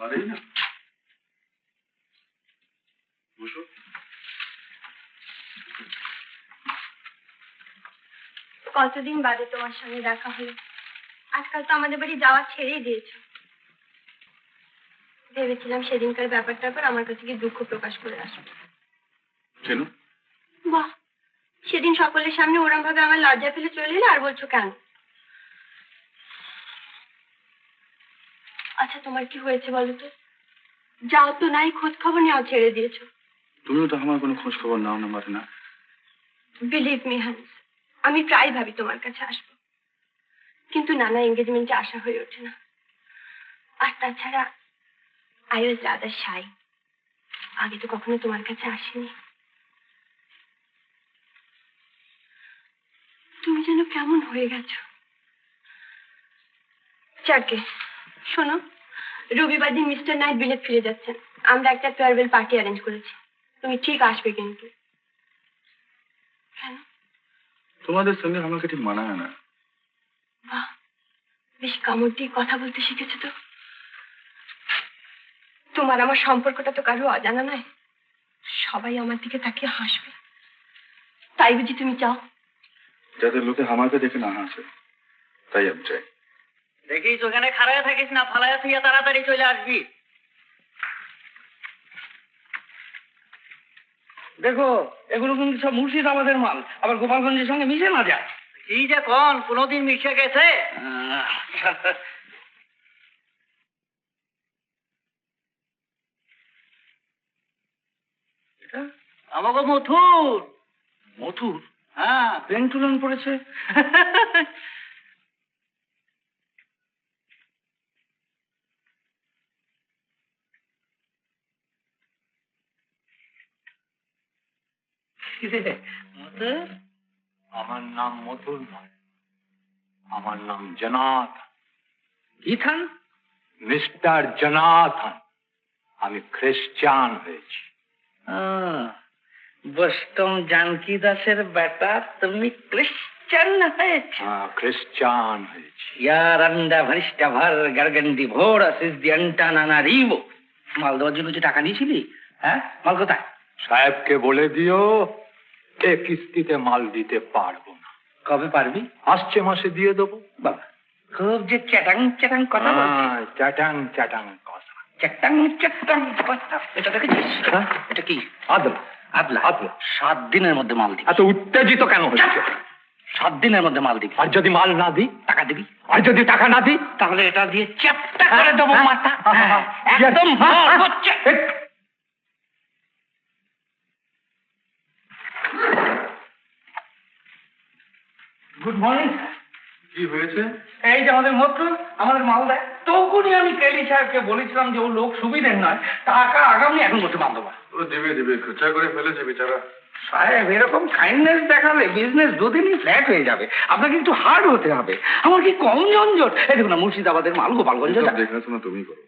বাড়ি না বসো। কতদিন বাদে তোমার সঙ্গে দেখা হলো। আজকাল তো আমাদের বাড়ি যাওয়া ছেড়েই দিয়েছো। ভেবেছিলাম সেদিনকার ব্যাপারটার পর আমার কাছে গিয়ে দুঃখ প্রকাশ করে আসবো। কেন? বাহ, সেদিন সকলের সামনে ওরম ভাবে আমার লজ্জা ফেলে চলে এলে, আর বলছো কেন? আচ্ছা তোমার কি হয়েছে বলো তো? যাও তো নাই, খোঁজ খবর নেওয়া ছেড়ে দিয়েছো। তুমিও তো আমার কোনো খোঁজ খবর নাও না মারিনা। বিলিভ মি হান্স, আমি প্রায় ভাবি তোমার কাছে আসবো, কিন্তু নানা এঙ্গেজমেন্টে আসা হয়ে ওঠে না। আর তাছাড়া আই ওয়াজ রাদার শাই। আগে তো কখনো তোমার কাছে আসিনি। তুমি যেন কেমন হয়ে গেছো। যাকে শোনো, রবিবার দিন মিস্টার নাইট বিলেত ফিরে যাচ্ছেন। আমরা একটা ফেয়ারওয়েল পার্টি অ্যারেঞ্জ করেছি, তুমি ঠিক আসবে কিন্তু। কেন? তোমাদের সঙ্গে আমাকে ঠিক মানায় না। বাহ, বেশ কামড় দিয়ে কথা বলতে শিখেছো তো। তোমার আমার সম্পর্কটা তো কারো অজানা নয়। সবাই আমার দিকে তাকিয়ে হাসবে, তাই বুঝি তুমি চাও? যাতে লোকে আমাকে দেখে না হাসে, তাই আমি চাই। দেখিস ওখানে খাড়ায় থাকিস না, ফালায় থিয়া তাড়াতাড়ি চলে আসবি। দেখো, এগুলো কিন্তু সব মুর্শিদাবাদের মাল, আবার গোপালগঞ্জের সঙ্গে মিশে না যায়। কি যে কোন কোনদিন মিশে গেছে? আমাকে মথুর। মথুর হ্যাঁ, পেন্টুলন পড়েছে। মথুর? আমার নাম মথুর নয়, আমার নাম জনাথন। ইথান? Mister Jonathan. আমি খ্রিস্টান হয়েছি। বস্তম জানকী দাসের বেটা, তুমি খ্রিস্টান হয়েছ? হ্যাঁ, খ্রিস্টান হয়েছি। ইয়ার আন্ডা ভরিষ্টা ভর গার্গন্ডি ভোর আসিস দি আন্টা নানা রিবো। মাল দেওয়ার জন্য যে টাকা দিয়েছিলি, হ্যাঁ, মাল কোথায়? সাহেবকে বলে দিও এ কিস্তিতে মাল দিতে পারবো না। কবে পারবি? আসছে মাসে দিয়ে দেবো। বাবা, খুব যে চ্যাটাং চ্যাটাং কথা বলছিস। চাটাং চাটাং কথা। চ্যাটাং চ্যাটাং কথা। এটা দেখেছিস? এটা কি? আদলা আদলা? আদলা। 7 দিনের মধ্যে মাল দিবি। এত উত্তেজিত কেন হচ্ছে? 7 দিনের মধ্যে মাল দিবি। আর যদি মাল না দিই? টাকা দিবি। আর যদি টাকা না দিই? তাহলে এটা দিয়ে চ্যাপটা করে দেবো মাথা। একদম হচ্ছে। Good morning. কি হয়েছে? এই যে আমাদের মত্র, আমাদের মাল দেয়। তখনই আমি কেলি সাহেবকে বলেছিলাম যে ও লোক সুবিধের নয়, টাকা আগামী এখন করতে বাধ্য। ও দেবে দেবে, খরচা করে ফেলেছে বেচারা। সাহেব, এরকম কাইন্ডনেস দেখালে বিজনেস দুদিনই ফ্ল্যাট হয়ে যাবে। আপনাকে একটু হার্ড হতে হবে। আমার কি কম ঝঞ্ঝট। এই দেখুন না, মুর্শিদাবাদের মাল গোপালগঞ্জে দেখাশোনা তুমি করো।